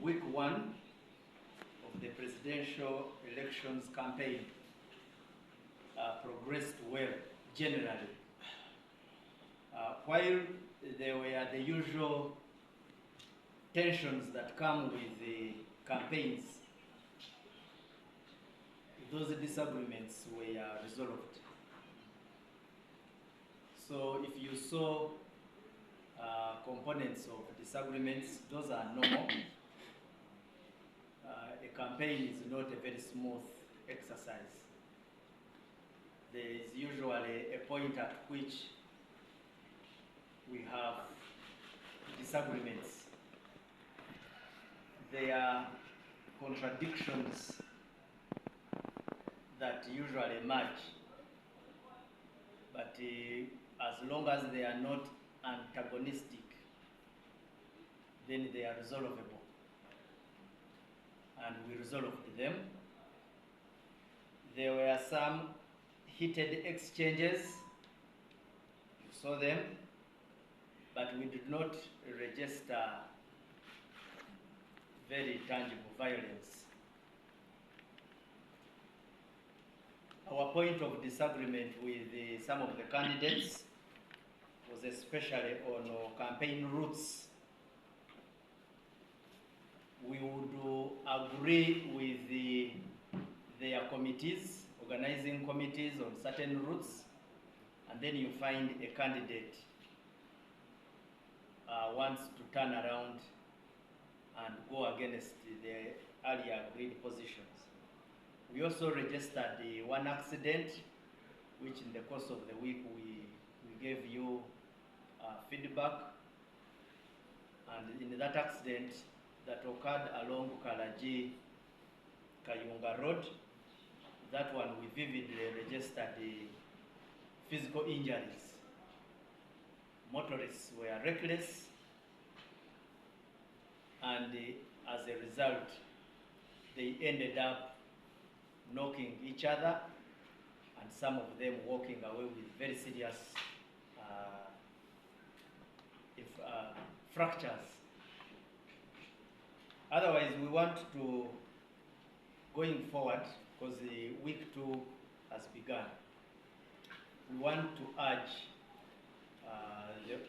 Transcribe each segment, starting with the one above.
week one of the presidential elections campaign progressed well, generally. While there were the usual tensions that come with the campaigns, those disagreements were resolved. So if you saw components of disagreements, those are normal. A campaign is not a very smooth exercise. There is usually a point at which we have disagreements. There are contradictions that usually emerge, but as long as they are not antagonistic, then they are resolvable. And we resolved them. There were some heated exchanges, you saw them, but we did not register very tangible violence. Our point of disagreement with some of the candidates was especially on campaign routes. We would agree with their committees, organizing committees on certain routes, and then you find a candidate wants to turn around and go against the earlier agreed positions. We also registered one accident, which in the course of the week we gave you feedback. And in that accident that occurred along Karaji Kayunga Road, that one we vividly registered the physical injuries. Motorists were reckless, and as a result, they ended up knocking each other, and some of them walking away with very serious fractures. Otherwise, we want to, going forward, because the week 2 has begun, we want to urge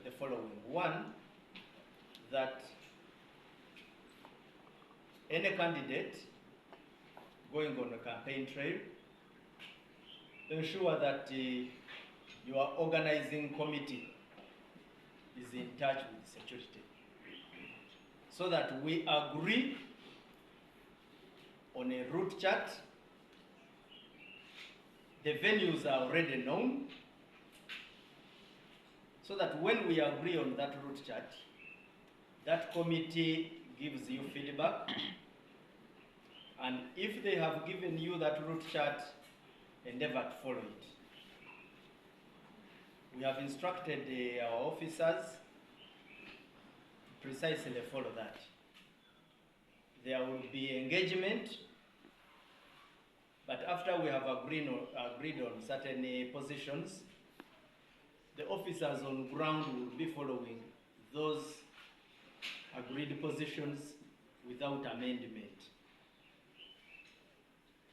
the following. One, that any candidate going on a campaign trail, ensure that your organizing committee is in touch with security, so that we agree on a route chart. The venues are already known, so that when we agree on that route chart, that committee gives you feedback, and if they have given you that route chart, endeavor to follow it. We have instructed our officers to precisely follow that. There will be engagement, but after we have agreed on certain positions, the officers on ground will be following those agreed positions without amendment.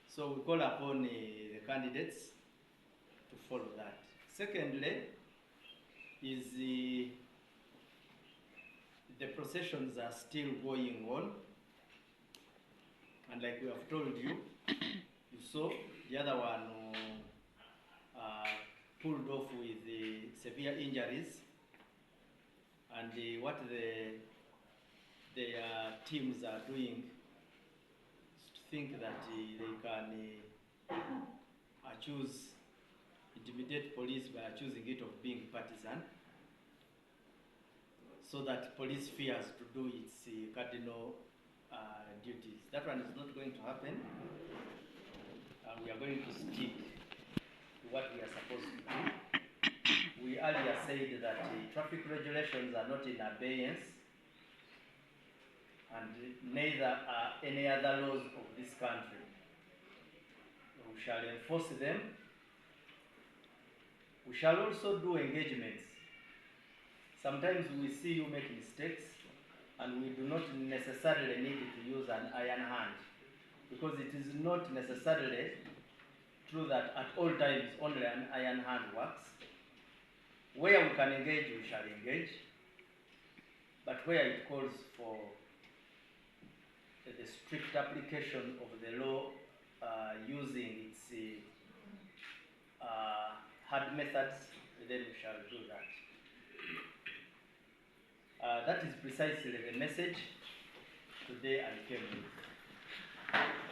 So we call upon the candidates to follow that. Secondly, is the processions are still going on, and like we have told you, you saw the other one pulled off with severe injuries, and what their teams are doing is to think that they can intimidate police by accusing it of being partisan, so that police fears to do its cardinal duties. That one is not going to happen. We are going to stick to what we are supposed to do. We earlier said that traffic regulations are not in abeyance, and neither are any other laws of this country. We shall enforce them. We shall also do engagements. Sometimes we see you make mistakes, and we do not necessarily need to use an iron hand, because it is not necessarily true that at all times only an iron hand works. Where we can engage, we shall engage, but where it calls for the strict application of the law using its hard methods, then we shall do that. That is precisely the message today I came with.